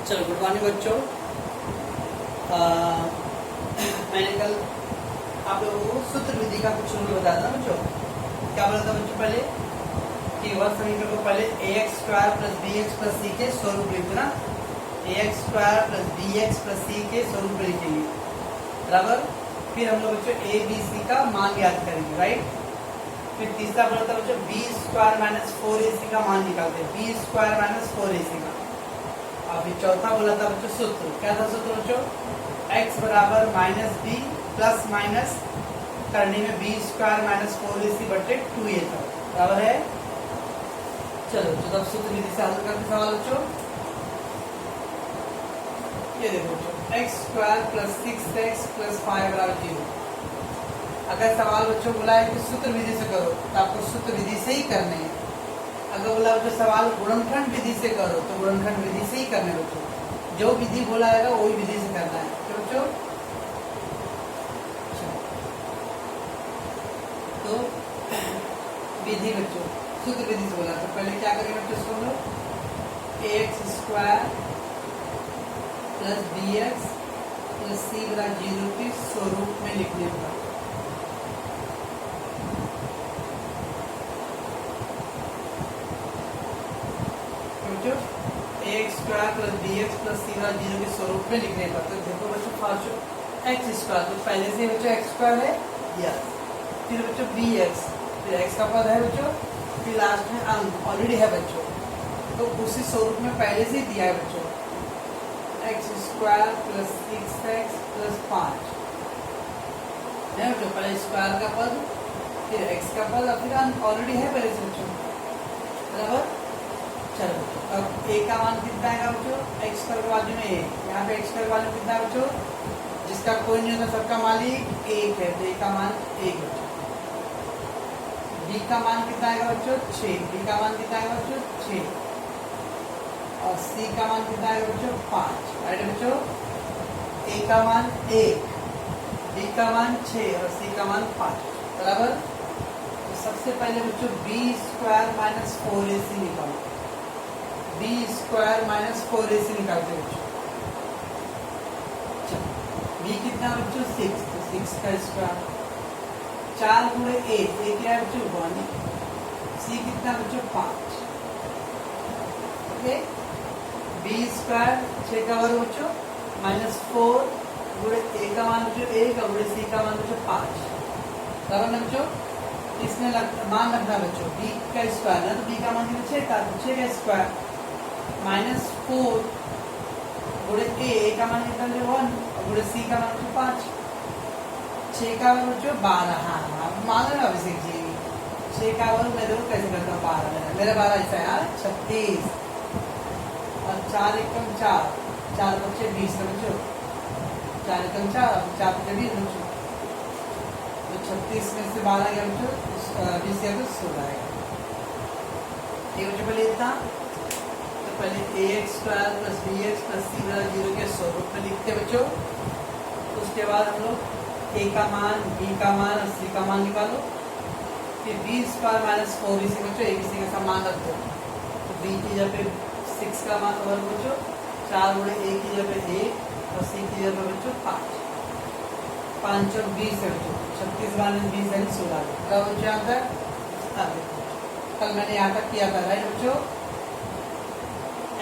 चलो good morning बच्चों। मैंने कल आप लोगों को सूत्र विधि का कुछ रूल बताया था बच्चों। क्या बोला था बच्चों पहले कि वह समीकरण को पहले ax square plus b x plus c के स्वरूप लिखते ना, ax square plus b x plus c के स्वरूप में लिखेंगे बराबर। फिर हम लोग बच्चों ए बी सी का मान याद करेंगे, राइट। फिर तीसरा बोला था बच्चों बी स्क्वायर माइनस 4ac का मान निकालते हैं, बी स्क्वायर माइनस 4ac का। अभी चौथा बोला था बच्चों सूत्र, क्या था सूत्र बच्चों? x बराबर माइनस बी प्लस माइनस करने में बी स्क्वायर माइनस 4ac बटे 2a था, बराबर है। चलो तो तब सूत्र विधि से हल करते सवाल बच्चों। ये देखो बच्चों x square plus 6x plus 5 बराबर 0। अगर सवाल बच्चों बोला है कि सूत्र विधि से करो तो आपको सूत्र विधि से ही करने हैं। अगर बोला बच्चों सवाल गुणनखंड विधि से करो तो गुणनखंड विधि से ही करने बच्चों। जो विधि बोला जाएगा वही विधि से करना है, तो बच्चों तो विधि बच्चों सूत्र विधि से बोला तो पहले क्या करेंगे बच्चों, इसको हम लोग ax square plus b x plus c बराबर 0 के स्वरूप में लिखने का। X square plus b x plus c बराबर 0 के स्वरूप में लिखने का। तो देखो बच्चों फर्स्ट एक्स स्क्वायर, तो पहले से बच्चों एक्स स्क्वायर है यस। फिर बच्चों बी एक्स, फिर एक्स का पद है बच्चों, फिर लास्ट में अंक ऑलरेडी है बच्चों, तो उसी स्वरूप में पहले से ही दिया है बच्चों। X square plus 6x plus 5 है बच्चों, पहले स्क्वायर का पद फिर एक्स का पद और फिर अंक ऑलरेडी है पहले से बच्चों, बराबर। चलो अब a का मान कितना आएगा बच्चों? x स्क्वायर के बाजू में a, यहाँ पे x स्क्वायर के बाजू में कितना है बच्चों? जिसका कोई नहीं होता सबका मालिक एक है, तो a का मान 1 बच्चों। b का मान कितना आएगा बच्चों? 6, b का मान कितना आएगा बच्चों? 6 और c का मान कितना आएगा बच्चों? 5, राइट बच्चों। a का मान 1, b का मान 6 और c का मान 5, बराबर। तो सबसे पहले बच्चों b स्क्वायर माइनस 4ac निकालो, बी स्क्वायर माइनस 4ac निकालते बच्चों। बी कितना बच्चों? 6, तो 6 का स्क्वायर 4 गुणे a क्या है बच्चों? 1। सी कितना बच्चों? 5। ओके, बी स्क्वायर 6 का वर्ग बच्चों माइनस 4 गुणे a का मान बच्चों 1 और गुणे c का मान बच्चों 5, बराबर ना बच्चों। इसमें मान रखना बच्चों b का स्क्वायर है, तो b का मान कितना? 6 का, तो 6 का स्क्वायर माइनस 4 गुणे a का मान कितना बच्चों? 1 और गुणे c का मान बच्चों 5। 6 का वर्ग बच्चों 12, हाँ मान लो ना अभिषेक जी, 6 का वर्ग मैं देखो कैसे करता हूँ 12, मेरा 12 ऐसा है यार 36 और 4 एकम 4, 4 बच्चे 20 का बच्चों, 4 एकम 4 और 4 बच्चे 20 बच्चों, तो 36 में से 12 गया बच्चों, 20 गया तो 16 आएगा। ये बच्चों पहले इतना, तो पहले ax square plus b x plus c बराबर 0 के स्वरूप में लिखते हैं बच्चों। उसके बाद हम लोग a का मान, b का मान और c का मान निकालो। फिर b स्क्वायर माइनस 4ac बच्चों abc का समान रख दो, तो b की जगह पे 6 का मान वर्ग बच्चों 4 गुणे a की जगह पे 1 और c की जगह पे बच्चों 5, 5 और 20 है बच्चों, 36 माइनस 20 है 16। क्या बच्चों यहाँ तक? कल मैंने यहाँ तक किया था, राइट बच्चों।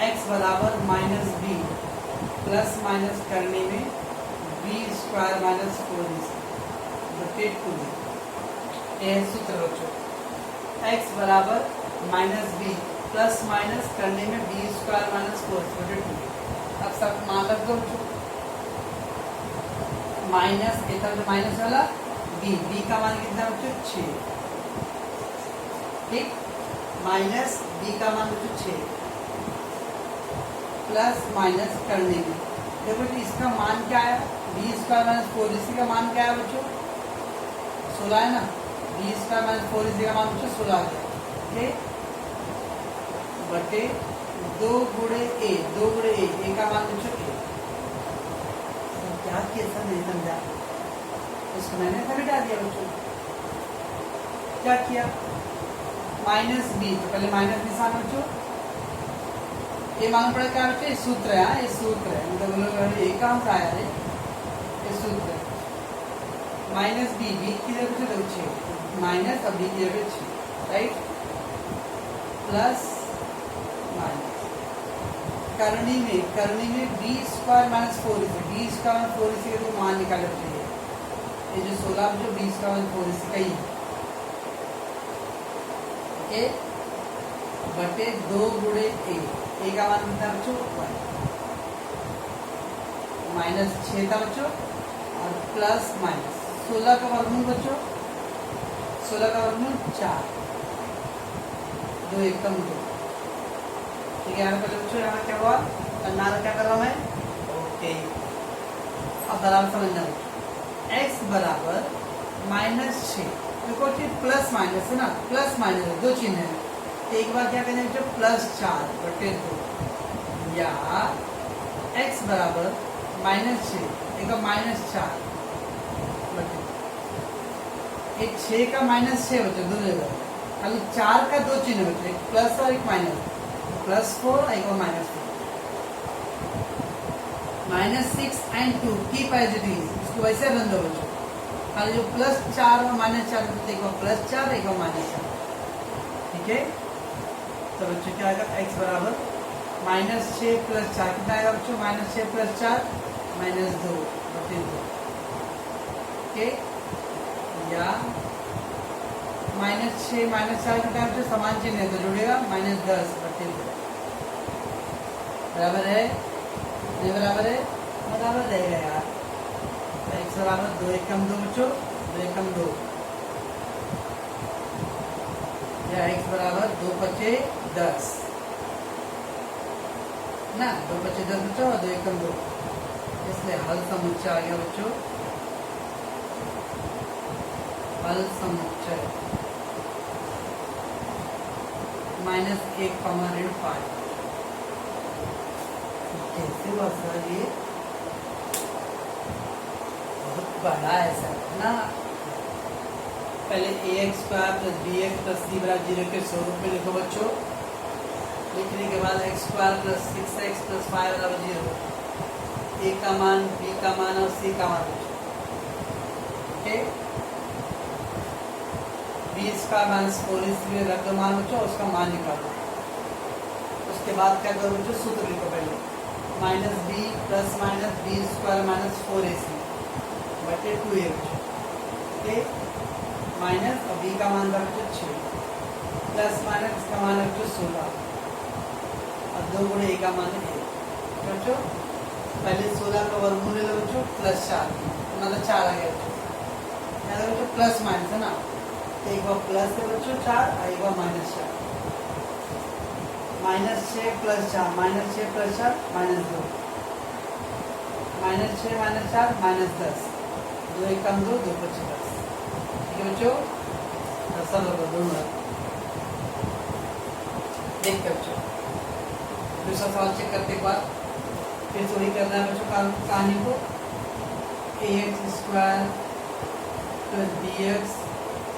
x बराबर माइनस बी प्लस माइनस करने में बी स्क्वायर माइनस 4ac बटे 2, यह है सूत्र बच्चों। x बराबर माइनस बी प्लस माइनस करने में बी स्क्वायर माइनस 4ac बटे 2। अब सब मान रख दो बच्चों, माइनस एक तरफ माइनस वाला b का मान कितना बच्चों? 6, ठीक, माइनस b का मान बच्चों 6 प्लस माइनस करने में देखो जी इसका मान क्या है? बी स्क्वायर माइनस 4ac का मान क्या है बच्चों? 16 है ना। बी स्क्वायर माइनस 4ac का मान बच्चों 16 आ गया, ठीक, बटे 2 गुणे a का मान बच्चों 1। क्या किया सर? नहीं समझा, इसको मैंने कभी डाल दिया बच्चों। क्या किया? माइनस बी, तो पहले माइनस निशान बच्चों, ये मालूम पड़ा क्या बच्चे, सूत्र है। ये सूत्र है, मतलब ये कहाँ से आया है, ये सूत्र है। माइनस बी, बी की जगह पे 6 माइनस, अब बी की जगह 6, राइट, प्लस माइनस। करनी में बी स्क्वायर माइनस 4 इसे, बी स्क्वायर 4 इसे तो मान निकालना चाहिए। ये जो 16 जो बी स्क्वायर 4 इसे का ही, ओके, बटे 2 गुणे ए का मान कितना बच्चों, माइनस 6 था बच्चों, और प्लस माइनस 16 का वर्गमूल बच्चों, 16 का वर्गमूल 4, 2 एकम 2। ठीक है, यहाँ पहले बच्चों यहाँ क्या हुआ, नारा क्या कर रहा हूँ मैं, ओके। अब बराबर समझना बच्चों, x बराबर -6, देखो ठीक प्लस माइनस है ना, प्लस माइनस है, दो चिन्ह है। एक बार क्या करेंगे बच्चों, +4 बटे 2, या x बराबर -6, एक -4 बटे, एक 6 का -6 बच्चों दो जगह, अभी 4 का दो चिन्ह बच्चों, एक प्लस और एक माइनस, +4 एक और -4, -6 and 2 keep as it is, इसको वैसे रन दो बच्चों। खाली जो +4 और -4 एक और +4 एक और -4, ठीक है। तो बच्चों क्या आएगा, x बराबर -6 + 4 कितना आएगा बच्चों, -6 + 4 -2 बटे 2, ओके, या -6 -4 का टाइम से समान चिन्ह है तो जुड़ेगा, -10 बटे 2, बराबर है, ये बराबर है, बराबर रहेगा यार। तो x बराबर 2 एकम 2 बच्चों, 2 एकम 2, या x बराबर 2 पचे 10 ना, 2 पचे 10 बच्चों और 2 एकम 2, इसलिए हल समुच्चय आ गया बच्चों, हल समुच्चय -1, -5। कैसे हुआ सर, ये बहुत बड़ा है सर ना। पहले ax² + bx + c बराबर 0 के स्वरूप में लिखो बच्चों, लिखने के बाद x² + 6x + 5 बराबर 0, a का मान, b का मान और c का मान बच्चों, ओके। b² - 4 इसलिए रख दो मान बच्चों, उसका मान निकालो। उसके बाद क्या करो बच्चों, सूत्र लिखो पहले, -b + -b² - 4ac बटे 2a बच्चों, ओके, माइनस, और b का मान था बच्चों 6, प्लस माइनस इसका मान है बच्चों 16, और 2 गुणे a का मान है 1 बच्चों। पहले 16 का वर्गमूल ले लो बच्चों, +4 मतलब 4 आ गया बच्चों, यहाँ बच्चों प्लस माइनस है ना, एक बार प्लस है बच्चों 4 और एक बार -4, -6 + 4 -6 + 4 -2, -6 - 4 -10, 2 एकम 2, 2 पचे 10, ठीक है बच्चों। सरल होगा दोनों, देखते बच्चों दूसरा सवाल चेक करते के बाद फिर थोड़ी करना है बच्चों कहानी को, ax² + bx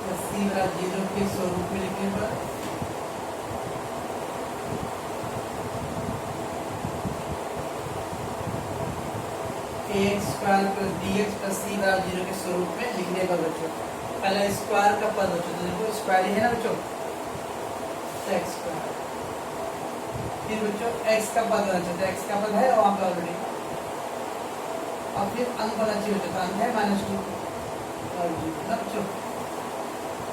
+ c बराबर 0 के स्वरूप में लिखने पर ax² + bx + c बराबर 0 के स्वरूप में लिखने पर बच्चों, पहला स्क्वायर का पद बच्चों, तो देखो स्क्वायर ही है ना बच्चों, x², फिर बच्चों x का पद होना चाहिए, x का पद है वहाँ पे ऑलरेडी, और फिर अंक होना चाहिए बच्चों, अंक है -2 और ना बच्चों,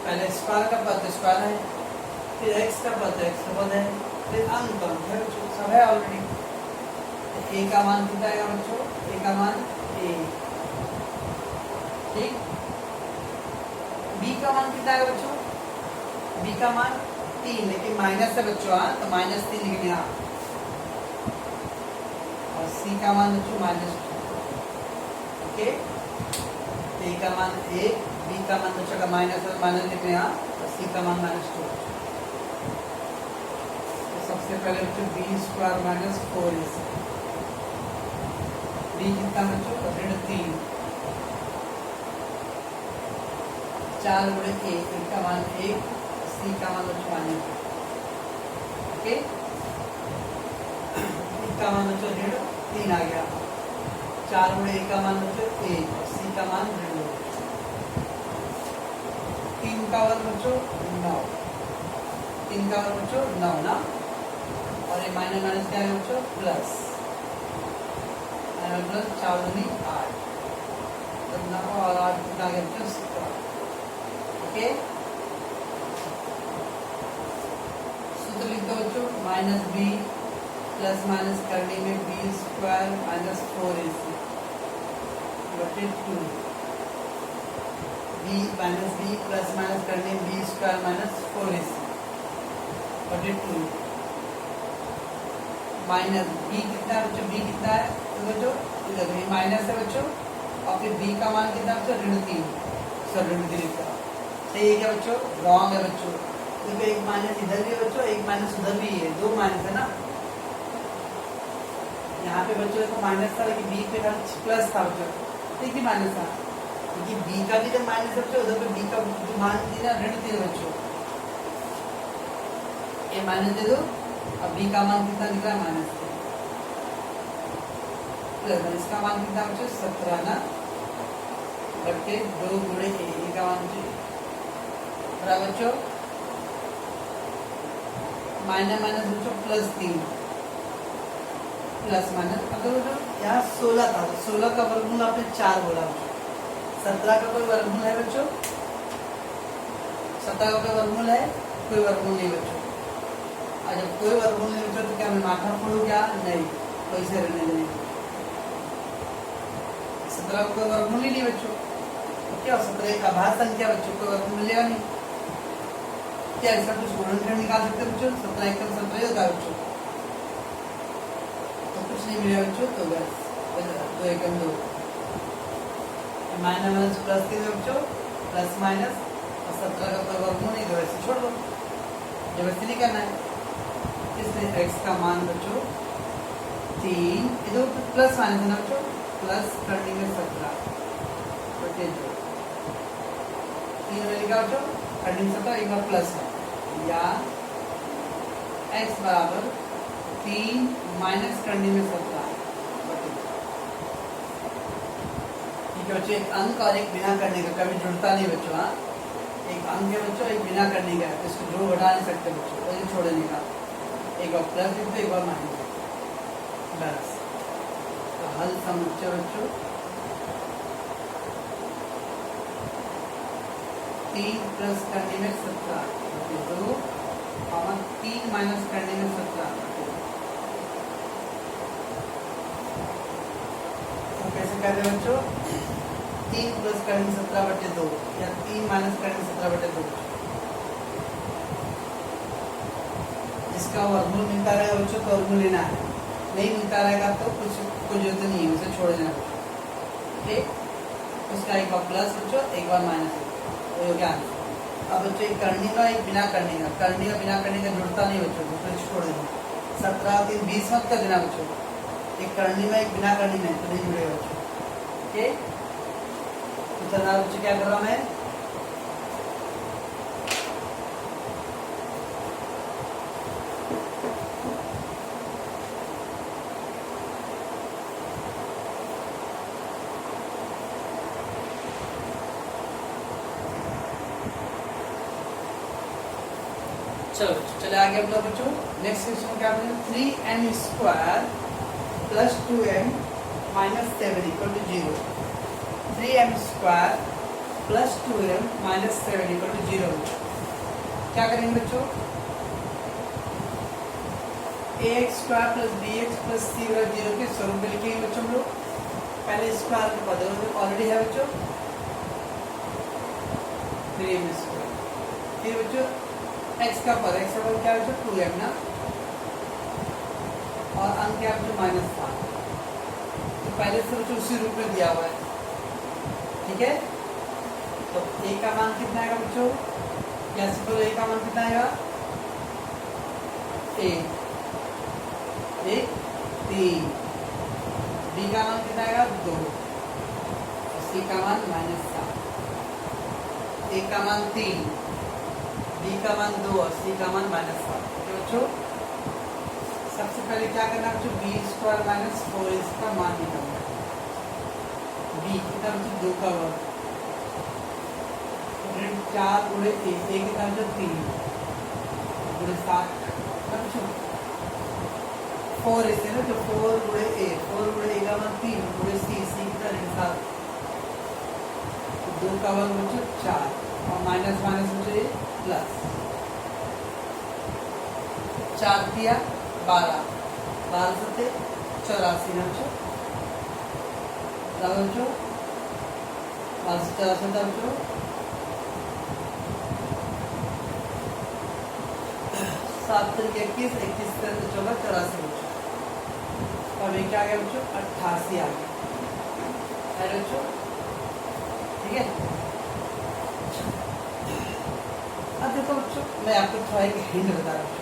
पहले स्क्वायर का पद स्क्वायर है, फिर x का पद है, फिर अंक है बच्चों, सब है ऑलरेडी। a का मान कितना आएगा बच्चों, a का मान a, ठीक। b का मान कितना आएगा बच्चों, b का मान 3, लेकिन माइनस है बच्चों, हाँ तो -3 लिखने, यहाँ, और c का मान बच्चों -2, ओके। a का मान 1, b का मान बच्चों का माइनस लिखने, यहाँ, और c का मान -2। तो सबसे पहले बच्चों b² - 4ac, b कितना बच्चों, -3, 4 गुणे a का मान 1, c का मान बच्चों -2, ओके। का मान बच्चों ऋण 3 आ गया। 4 गुणे ए का मान बच्चों 1 और सी का मान ऋण 2। 3 का वर्ग बच्चों 9। 3 का वर्ग बच्चों 9 ना, और ये माइनस माइनस क्या है बच्चों प्लस, प्लस 4 दूनी 8, तो 9 और 8 कितना आ गया बच्चों 17। ओके, सूत्र लिख दो बच्चों, माइनस बी प्लस माइनस करने में बी स्क्वायर माइनस 4ac बटे 2, b minus b plus minus करने में बी स्क्वायर माइनस 4ac बटे 2, माइनस बी कितना है बच्चों, बी कितना है तो बच्चों इधर भी माइनस है बच्चों, और फिर बी का मान कितना बच्चों ऋण 3, सर ऋण 3 का सही है क्या बच्चों, रॉन्ग है बच्चों, क्योंकि एक माइनस इधर भी है बच्चों, एक माइनस उधर भी है, 2 माइनस है ना। यहाँ पे बच्चों को माइनस था लेकिन बी पे प्लस था बच्चों, एक ही माइनस था, क्योंकि बी का भी जब माइनस है बच्चों, उधर पे बी का जो मान दिया ऋण 3 बच्चों, ये माइनस दे दो, अब बी का मान कितना निकला माइनस 3, इसका मान कितना बच्चों 17 ना, बटे 2 गुणे ए का मान बराबर बच्चों माइनस माइनस बच्चों प्लस 3 प्लस माइनस, अगर बच्चों यहाँ 16 था तो 16 का वर्गमूल आपने 4 बोला बच्चों, 17 का कोई वर्गमूल है बच्चों, 17 का कोई वर्गमूल है, कोई वर्गमूल नहीं बच्चों, और जब कोई वर्गमूल नहीं बच्चों तो क्या मैं माथा फोड़ू क्या, नहीं, कोई से रहने देने, 17 का कोई वर्गमूल ही नहीं बच्चों, क्या 17 का भाग संख्या बच्चों कोई वर्गमूल मिलेगा नहीं, क्या इसका कुछ गुणनखंड निकाल सकते हैं बच्चों, 17 एकम 17 होता है बच्चों, तो कुछ नहीं मिलेगा बच्चों, तो बस 2 एकम 2, माइनस माइनस प्लस 3 बच्चों, प्लस माइनस, और 17 का कोई वर्गमूल नहीं, तो वैसे छोड़ दो, जबरदस्ती नहीं करना है, इसलिए x का मान बच्चों 3, इधर प्लस माइनस है ना बच्चों, प्लस करने में 17 बटे 2, 3 में लिखा बच्चों करने में 17, एक बार प्लस है, या x बराबर 3 माइनस करने में 17 बटे 2। ठीक है बच्चों, एक अंक और एक बिना करने का कभी जुड़ता नहीं बच्चों, हाँ, एक अंक है बच्चों, एक बिना करने का, इसको जोड़ घटा नहीं सकते बच्चों, वही छोड़ने का, एक बार प्लस लिख दो, एक बार माइनस, बस, तो हल समझो बच्चों, 3 प्लस करने में 17 बटे 2 और 3 माइनस करने में 17 बटे 2, तो कैसे कर रहे बच्चों, 3 प्लस करने में 17 बटे 2 या 3 माइनस करने में 17 बटे 2, इसका वर्गमूल मिलता रहेगा बच्चों तो वर्गमूल लेना है, नहीं मिलता रहेगा तो कुछ जरूरत नहीं है, उसे छोड़ देना बच्चों, ठीक, उसका एक बार प्लस बच्चों, एक बार माइनस, तो हो गया आंसर। अब बच्चों एक करने का एक बिना करने का, करने का बिना करने का जुड़ता नहीं बच्चों, दूसरे छोड़ देना, 17 और 3 20 मत कर देना बच्चों, एक करने में एक बिना करने में तो नहीं जुड़ेगा बच्चों, ठीक, तो चल बच्चों क्या कर रहा हूँ मैं, चलो चले आगे हम लोग बच्चों, नेक्स्ट क्वेश्चन क्या बोले, 3m square plus 2m minus 7 equal to 0, 3m square plus 2m minus 7 equal to 0, क्या करेंगे बच्चों, ax square plus bx plus c बराबर 0 के स्वरूप में लिखेंगे बच्चों हम लोग, पहले स्क्वायर के पदों में ऑलरेडी है बच्चों 3m स्क्वायर, फिर बच्चों x का पद क्या है 2m ना, और अंक क्या है -7, तो पहले से बच्चों उसी रूप में दिया हुआ है, ठीक है, तो a का मान कितना आएगा बच्चों, या सिंपल a का मान कितना आएगा, 3, b का मान कितना आएगा 2, c का मान -7, a का मान 3, b का मान 2 और c का मान -7, बच्चों सबसे पहले क्या करना है बच्चों, बी स्क्वायर माइनस 4ac का मान निकालना है। बी कितना बच्चों, 2 का वर्ग, 4 गुणे ए कितना बच्चों, 3 गुणे 7 बच्चों, 4 ऐसे ना, जो 4 गुणे ए, 4 गुणे ए का मान 3 गुणे सी कितना 7, 2 का वर्ग बच्चों 4 और माइनस माइनस बच्चों प्लस, 4 दिया 12, 12 सत्ते 84 ना बच्चों, बच्चों 12 से 84 बच्चों 7 तरीके 21, 21 से 14 84 बच्चों। अब ये क्या आ गया बच्चों, 88 आ गया है बच्चों, ठीक है। अब देखो बच्चों, मैं आपको थोड़ा एक हिंट बता रहा हूँ।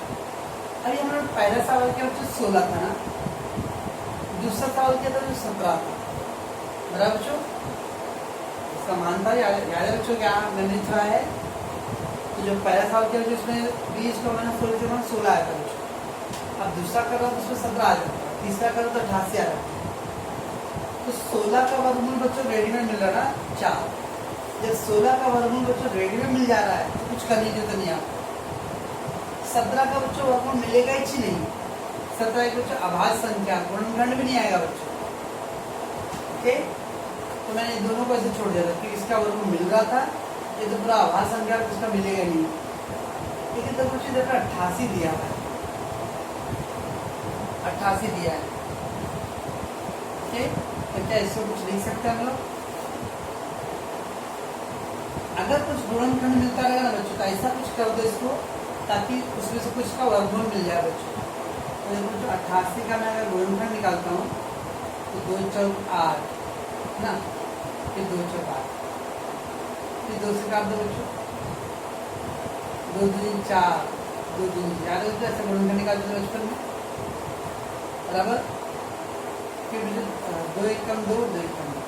अभी हमारा पहला सवाल क्या बच्चों 16 था ना, दूसरा सवाल क्या था जो 17 था, बराबर बच्चों। समानता याद है बच्चों, क्या गणित थोड़ा है। तो जो पहला सवाल क्या बच्चों, इसमें 20 का माइनस 16 आया था बच्चों। अब दूसरा कर रहा तो उसमें 17 आ जाता, तीसरा करो तो 88 आ जाता। तो 16 का वर्गमूल बच्चों रेडीमेड मिल रहा ना 4। जब 16 का वर्गमूल बच्चों रेडीमेड मिल जा रहा है तो कुछ करने की जरूरत नहीं आपको। 17 का बच्चों वर्गमूल मिलेगा ही नहीं। 17 एक बच्चों अभाज्य संख्या, गुणनखंड भी नहीं आएगा बच्चों, ओके। तो मैंने दोनों को ऐसे छोड़ दिया था कि इसका वर्गमूल मिल रहा था, ये तो पूरा अभाज्य संख्या तो इसका मिलेगा ही नहीं। लेकिन तो कुछ इधर 88 दिया है, 88 दिया है, ओके। तो क्या इसको कुछ लिख सकते हैं हम लोग? अगर कुछ गुणनखंड मिलता रहेगा ना बच्चों, तो ऐसा कुछ कर दो इसको ताकि उसमें से कुछ का वर्गमूल मिल जाए बच्चों। तो देखो बच्चों 88 का मैं अगर गुणनखंड निकालता हूँ तो 2 चौक 8 ना, फिर 2 चौक 8, फिर 2 से काट दो बच्चों, 2 दूनी 4, 2 दूनी याद है ऐसे गुणनखंड निकालते थे बचपन में, बराबर। फिर 2 एक कम 2, 2 एक कम 2,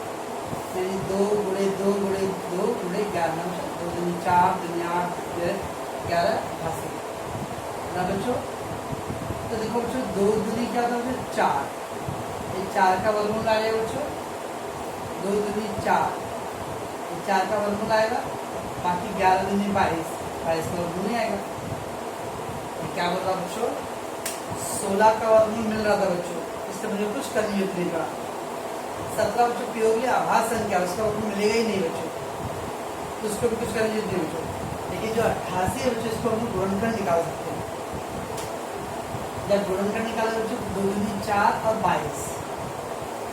यानी 2 गुणे 2 गुणे 2 गुणे 11, 2 दूनी 4, 2 दूनी 8, 11 88, बराबर बच्चों। तो देखो बच्चों 2 दूनी क्या होता है 4, ये 4 का वर्गमूल आ जाएगा बच्चों, 2 दूनी 4, ये 4 का वर्गमूल आएगा, बाकी 11 दूनी 22, 22 का वर्गमूल नहीं आएगा। ये क्या बोल रहा बच्चों, 16 का वर्गमूल मिल रहा था बच्चों, इससे मुझे कुछ करनी होती नहीं। 17 बच्चों प्योरली आभाज्य संख्या, उसका वर्गमूल मिलेगा ही नहीं बच्चों, तो उसको भी कुछ करनी होती है बच्चों। लेकिन जो 88 है बच्चों, इसको हम गुणनखंड निकाल सकते हैं। जब गुणनखंड निकाला बच्चों 2 दूनी 4 और 22,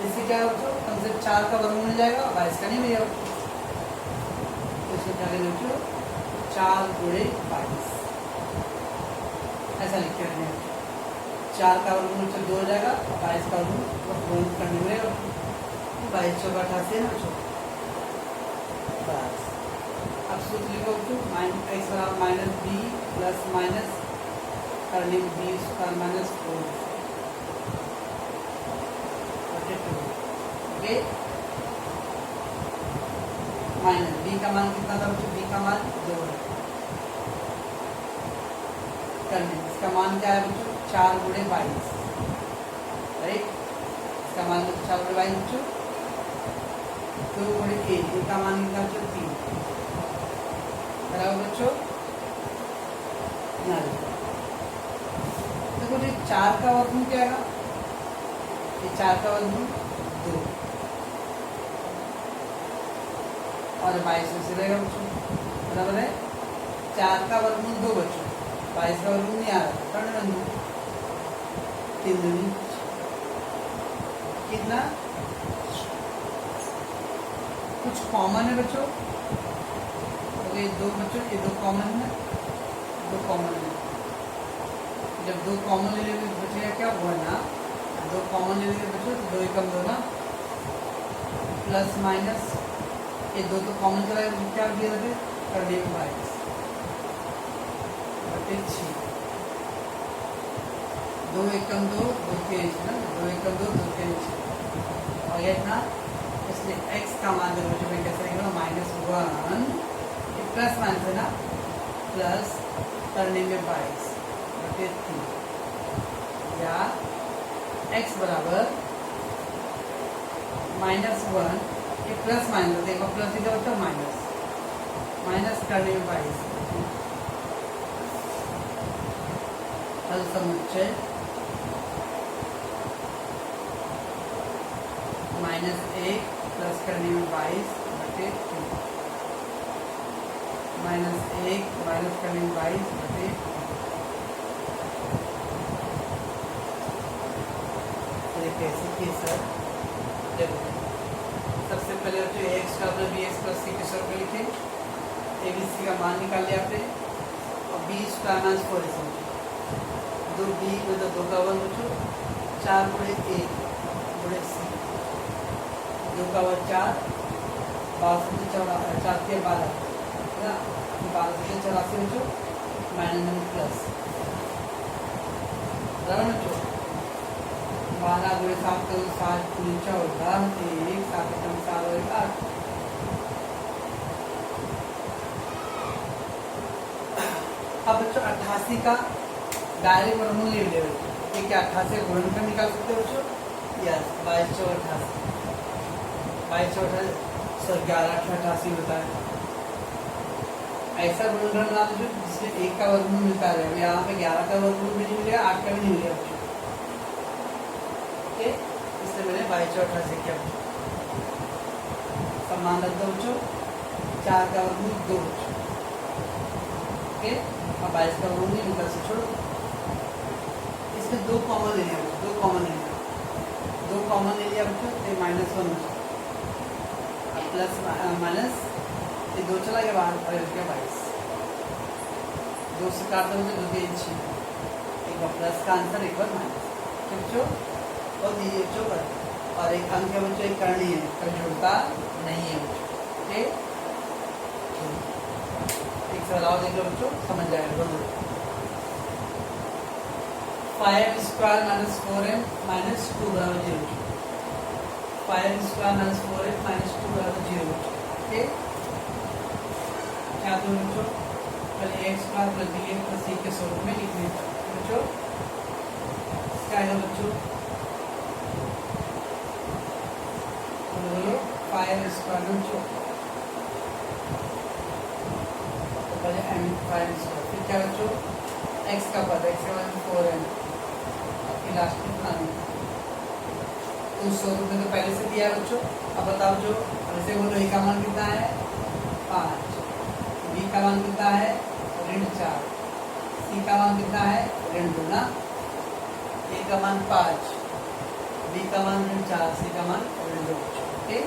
इससे क्या है बच्चों, कम से कम 4 का वर्गमूल मिल जाएगा, 22 का नहीं मिलेगा बच्चों। तो इसको क्या करेंगे बच्चों, 4 गुणे 22 ऐसा लिख के रखना है। 4 का वर्गमूल बच्चों 2 हो जाएगा, 22 का वर्गमूल करने मिलेगा, 22 चौका 88 है ना बच्चों, बस। अब सूत्र लिखो बच्चों, x बराबर माइनस बी प्लस माइनस करने b square minus 4, okay. Minus b का मान कितना था बच्चों, बी का मान 2 है, करने इसका मान क्या है बच्चों 4 गुणे 22, राइट। इसका मान 4 गुणे 22 बच्चों, 2 गुणे ए का मान कितना बच्चों 3, बराबर बच्चों। देखो ये 4 का वर्गमूल क्या है, ये 4 का वर्गमूल 2 और 22 में से रहेगा बच्चों, बराबर है। 4 का वर्गमूल 2 बच्चों, 22 का वर्गमूल नहीं आ रहा, करने बंधु 3 दूनी कितना, कुछ कॉमन है बच्चों, तो ये 2 बच्चों, ये 2 कॉमन है, 2 कॉमन है। जब 2 कॉमन ले लेंगे बचेगा क्या हुआ ना, 2 कॉमन ले लेंगे बच्चों तो 2 एकम 2 ना, प्लस माइनस ये 2 तो कॉमन चला गया, क्या दिया था कर दिया 22 बटे 6, 2 एकम 2, 2 के ना, 2 एकम 2, 2 के 6 और ये इतना, इसलिए x का मान देखो बच्चों में कैसे रहेगा -1, प्लस माइनस है ना, प्लस करने में 22 बटे 3, या x बराबर -1, ये प्लस माइनस देखो, प्लस इधर बच्चों माइनस करने में 22 हल समुच्चय -1 प्लस करने में 22 बटे 2, -1 माइनस करने में 22 बटे 2। कैसे किए सर? देखो सबसे पहले जो एक्स का बी एक्स प्लस सी के स्वरूप में लिखे, ए बी सी का मान निकाल लिया आपने, और बी स्क्वायर माइनस 4 समझो, 2b मतलब 2 का वर्ग बचो, 4 गुणे 1 गुणे सी, 2 का वर्ग 4, 12 से 4 के 12 है ना, 12 से 84 बचो, माइनस प्लस बराबर बचो, 12 गुणे 7 तो 7 गुणे 14 1 7 कम 7 और 8। अब बच्चों 88 का डायरेक्ट वर्गमूल ले लिया बच्चों, ये क्या 88 का गुणनफल निकाल सकते हो बच्चों? यस 22 चौक 11 88 होता है। ऐसा गुणनफल बना दो जिसमें 1 का वर्गमूल मिलता है, यहाँ पे 11 का वर्गमूल भी नहीं मिलेगा, 8 का भी नहीं मिलेगा बच्चों, इसलिए मैंने 22 चौक 88 किया बच्चों। समान रख दो बच्चों, 4 का वर्गमूल 2 बच्चों, ओके, अब 22 का वर्गमूल नहीं मिलता से छोड़ो, इसमें 2 कॉमन ले लिया बच्चों, 2 कॉमन ले लिया, 2 कॉमन ले लिया बच्चों, तो -1 बच्चों, अब प्लस माइनस ये 2 चला गया बाहर, और गया 22, 2 से काट दो बच्चों, 2 के 6, एक बार प्लस का आंसर, एक बार माइनस, ठीक बच्चों, और दीजिए बच्चों पर, और एक अंक है बच्चों, एक करनी है, कभी जुड़ता नहीं है बच्चों, ठीक, एक सवाल देख लो बच्चों, समझ जाएगा। 5 स्क्वायर माइनस 4m माइनस 2 बराबर 0, 5 स्क्वायर माइनस 4m माइनस 2 बराबर 0, ठीक, क्या दो बच्चों? पहले x square plus b x plus c के स्वरूप में लिखने बच्चों, क्या है बच्चों? बोलो 5 स्क्वायर बच्चों, तो पहले m 5 स्क्वायर, फिर क्या बच्चों? x का पद, x के बाद 4m, फिर लास्ट में बनानी, तो स्वरूप में तो पहले से दिया है बच्चों। अब बताओ जो ऐसे बोलो, a का मान कितना है 5, b का मान कितना है ऋण 4, c का मान कितना है ऋण 2 ना, a का मान 5, b का मान ऋण 4, c का मान ऋण 2, ठीक।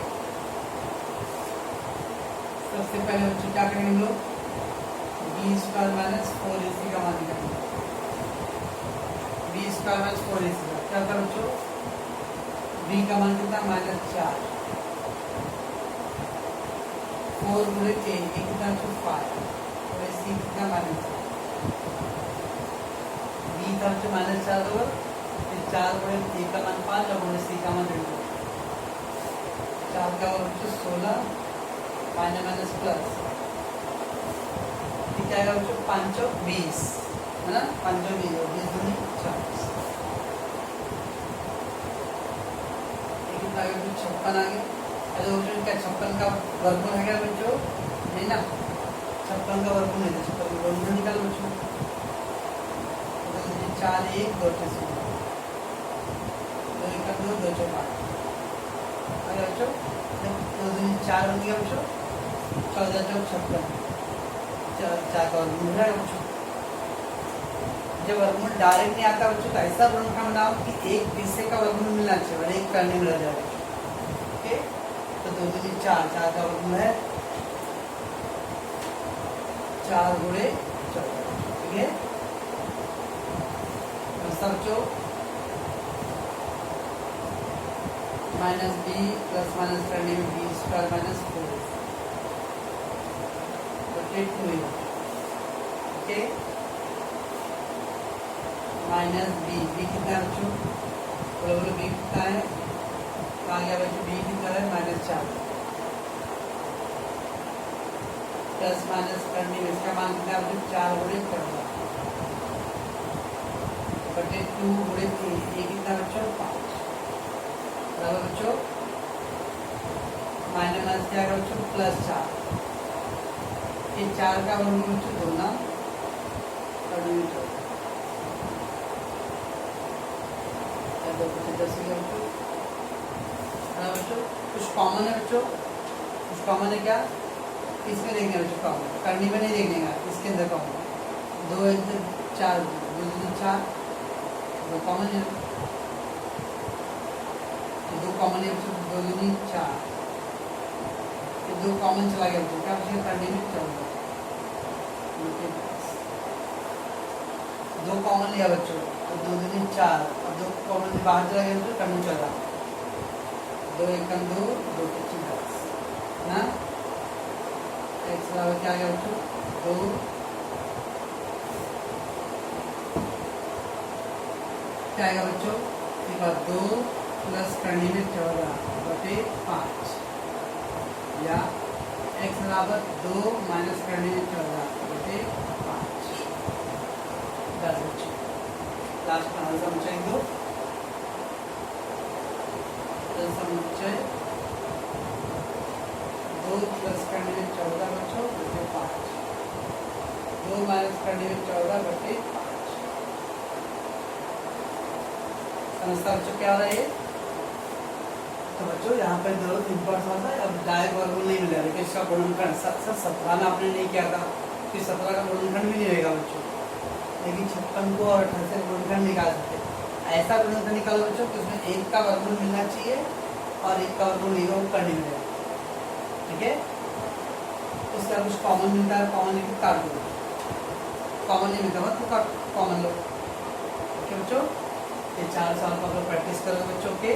सबसे पहले बच्चों क्या करेंगे हम लोग? बी स्क्वायर माइनस 4ac का मान निकालेंगे, बी स्क्वायर माइनस 4ac का क्या था बच्चों? b का मान कितना -4, 4 गुणे a, ये कितना 5, और c कितना -4, b था बच्चों -4 होगा, फिर 4 गुणे a का मान 5 और गुणे c का मान 2, 4 का और बच्चों 16 माइनस प्लस, ठीक है बच्चों, 5 और 20 है ना, 5 और 20 और 20 दूनी 40, कितना आ गया बच्चों? 56 आ गया। अरे बच्चों क्या 56 का वर्गमूल है क्या बच्चों? नहीं ना, 56 का वर्गमूल नहीं, 56 का वर्गमूल निकाल बच्चों, 4 1 2 2 2 4 अरे बच्चों 4 बन गया बच्चों, 14 चौक 56, 4 का वर्गमूल है बच्चों। जब वर्गमूल डायरेक्ट नहीं आता बच्चों, तो ऐसा गुणनफल बनाओ कि एक हिस्से का वर्गमूल मिलना चाहिए और एक करने में रह जाए, ओके। तो 2 दूनी 4, 4 का वर्गमूल है 4 गुणे 14, ठीक है। बच्चों माइनस बी प्लस माइनस करने में बी स्क्वायर माइनस 4 बटे 2, ओके, माइनस बी, बी कितना है बच्चों? बोलो बोलो बी कितना है? आ गया बच्चों, बी कितना है -4, प्लस माइनस करने में इसका मान कितना है बच्चों? 4 गुणे 14 बटे 2 गुणे 3, ये कितना बच्चों 5 बराबर बच्चों माइनस माइनस क्या आएगा बच्चों +4, ये 4 का वर्गमूल बच्चों 2 ना और 10 बच्चों कुछ कॉमन है बच्चों, कुछ कॉमन है क्या इसमें देखने बच्चों कॉमन करनी में नहीं देखने का, इसके अंदर कॉमन 2 4 2 4 2 कॉमन है, 2 कॉमन है बच्चों 2 दूनी 4, 2 कॉमन चला गया बच्चों क्या बच्चों करने में 14, 2 कॉमन लिया बच्चों तो 2 दूनी 4 और 2 कॉमन से बाहर चला गया बच्चों करने 14, 2 एकम 2 2 पच्चीस 10 ना x बराबर क्या आ गया बच्चों 2 क्या आएगा बच्चों एक बार 2 प्लस करने में 14 बटे 5 या x बराबर 2 माइनस करने में 14 बटे 5 10 बच्चों लास्ट का समुच्चय दो समुच्चय 2 प्लस करने में 14 बच्चों बटे 5, 2 माइनस करने में 14 बटे 5 समझता बच्चों क्या हो रहा है ये? तो बच्चों यहाँ पे दो इम्पोर्ट होता है, अब डायरेक्ट वर्गमूल नहीं मिलेगा लेकिन इसका गुणनखंड 17 में आपने नहीं किया था, फिर 17 का गुणनखंड भी नहीं रहेगा बच्चों, लेकिन 56 को और 28 का गुणनखंड निकाल सकते हैं। ऐसा गुणनखंड निकालो बच्चों कि उसमें 1 का वर्गमूल मिलना चाहिए और 1 का वर्गमूल नहीं हो कर नहीं मिलेगा, ठीक है। उसका कुछ कॉमन मिलता है, कॉमन लेके काट दो, कॉमन नहीं मिलता तो कॉमन लो, ठीक है बच्चों। ये 4 साल का प्रैक्टिस करो बच्चों के।